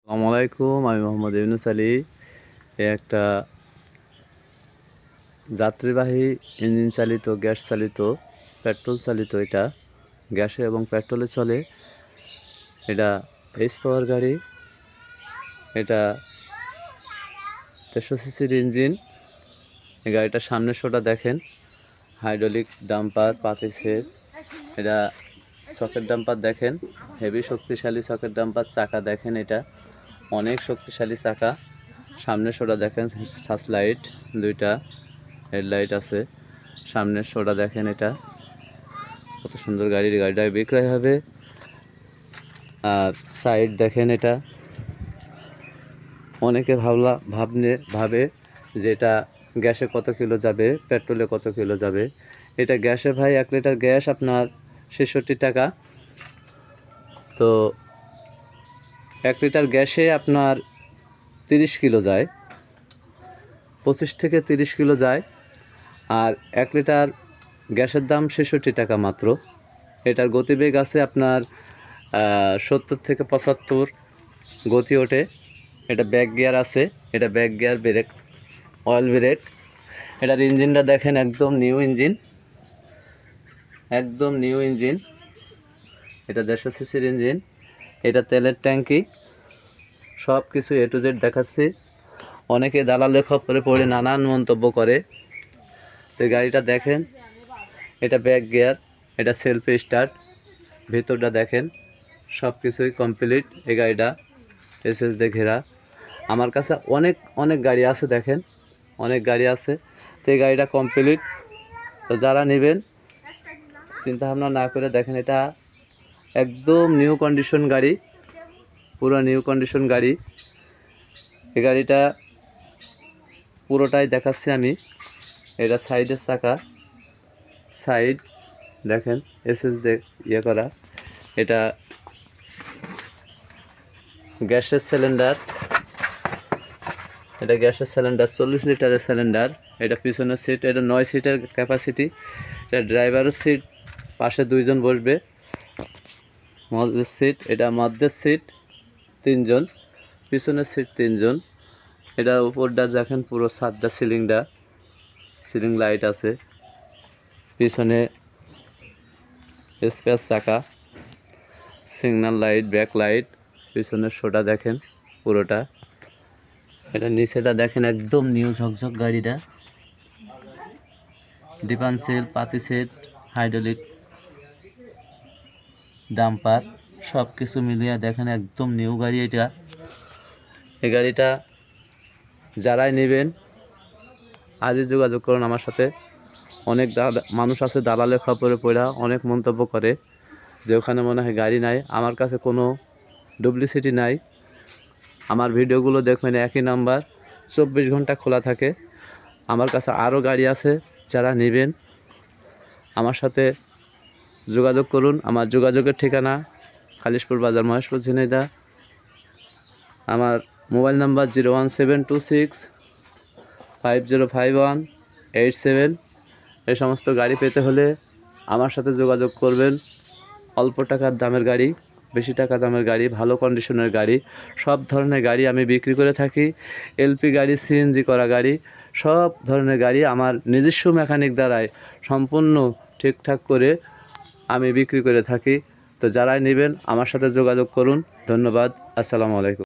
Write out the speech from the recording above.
আসসালামু আলাইকুম। আমি মোহাম্মদ ইউনুস আলী। একটা যাত্রীবাহী ইঞ্জিন চালিত, গ্যাস চালিত, পেট্রোল চালিত, এটা গ্যাসে এবং পেট্রোলে চলে। এটা এইচ পাওয়ার গাড়ি। এটা 300 সিসির ইঞ্জিন। এই গাড়িটার সামনের শোটা দেখেন, হাইড্রোলিক ডাম্পার, 5 সেট। এটা সকেট ডাম্পার দেখেন, হেভি শক্তিশালী সকেট ডাম্পার। চাকা দেখেন, এটা অনেক শক্তিশালী চাকা। সামনের শোটা দেখেন, সার্চ লাইট, 2টা হেডলাইট আছে। সামনের শোটা দেখেন, এটা কত সুন্দর গাড়িটা বিক্রয় হবে। আর সাইড দেখেন, এটা অনেকে ভাবে যে এটা গ্যাসে কত কিলো যাবে, পেট্রোলে কত কিলো যাবে। এটা গ্যাসে ভাই 1 লিটার গ্যাস আপনার 66 টাকা। তো 1 লিটার গ্যাসে আপনার 30 কিলো যায়, 25 থেকে 30 কিলো যায়। আর 1 লিটার গ্যাসের দাম 66 টাকা মাত্র। এটার গতিবেগ আছে আপনার 70 থেকে 75 গতি ওঠে। এটা ব্যাক গিয়ার আছে, এটা back gear, brake, oil brake. এটার ইঞ্জিনটা দেখেন, একদম নিউ ইঞ্জিন, একদম নিউ ইঞ্জিন। এটা 150 সিসির ইঞ্জিন। এটা তেলের ট্যাঙ্কি, সব কিছু A to Z দেখাচ্ছি। অনেকে দালালের খপ্পরে পড়ে নানান মন্তব্য করে। তো গাড়িটা দেখেন, এটা ব্যাক গিয়ার, এটা সেলফি স্টার্ট। ভিতরটা দেখেন, সব কিছুই কমপ্লিট। এই গাড়িটা এসএস দিয়ে ঘেরা। আমার কাছে অনেক গাড়ি আছে, দেখেন অনেক গাড়ি আছে। তো এই গাড়িটা কমপ্লিট। তো যারা নেবেন চিন্তা ভাবনা না করে দেখেন, এটা একদম নিউ কন্ডিশন গাড়ি, পুরো নিউ কন্ডিশন গাড়ি। এই গাড়িটা পুরোটাই দেখাচ্ছি আমি। এটা সাইডের চাকা, সাইড দেখেন এসএস দিয়ে করা। এটা গ্যাসের সিলিন্ডার, এটা গ্যাসের সিলিন্ডার, 40 লিটারের সিলিন্ডার। এটা পিছনের সিট, এটা 9 সিটের ক্যাপাসিটি। এটা ড্রাইভারের সিট, পাশে 2 জন বসবে। মধ্যের সিট, এটা মধ্যের সিট 3 জন, পিছনের সিট 3 জন। এটা উপরটা দেখেন, পুরো ছাদটা, সিলিং লাইট আছে। পিছনে স্পেস চাকা, সিগন্যাল লাইট, ব্যাক লাইট। পিছনের শোটা দেখেন পুরোটা। এটা নিচেটা দেখেন, একদম নিউ ঝকঝক গাড়িটা। ডিফারেন্সিয়াল, পাতি সেট, হাইড্রোলিক ডাম্পার, সব কিছু মিলিয়ে দেখেন একদম নিউ গাড়ি এটা। এই গাড়িটা যারাই নেবেন আজই যোগাযোগ করুন আমার সাথে। অনেক মানুষ আছে দালালের খপ্পরে পড়া অনেক মন্তব্য করে যে ওখানে মনে হয় গাড়ি নাই। আমার কাছে কোনো ডুপ্লিসিটি নাই। আমার ভিডিওগুলো দেখবেন, একই নাম্বার, 24 ঘন্টা খোলা থাকে। আমার কাছে আরও গাড়ি আছে, যারা নেবেন আমার সাথে যোগাযোগ করুন। আমার যোগাযোগের ঠিকানা খালিশপুর বাজার, মহেশপুর, ঝিনাইদহ। আমার মোবাইল নাম্বার 01726505187। এই সমস্ত গাড়ি পেতে হলে আমার সাথে যোগাযোগ করবেন। অল্প টাকার দামের গাড়ি, বেশি টাকা দামের গাড়ি, ভালো কন্ডিশনের গাড়ি, সব ধরনের গাড়ি আমি বিক্রি করে থাকি। এলপি গাড়ি, সিএনজি করা গাড়ি, সব ধরনের গাড়ি আমার নিজস্ব মেকানিক দ্বারাই সম্পূর্ণ ঠিকঠাক করে আমি বিক্রি করে থাকি। তো যারাই নেবেন আমার সাথে যোগাযোগ করুন। ধন্যবাদ। আসসালামু আলাইকুম।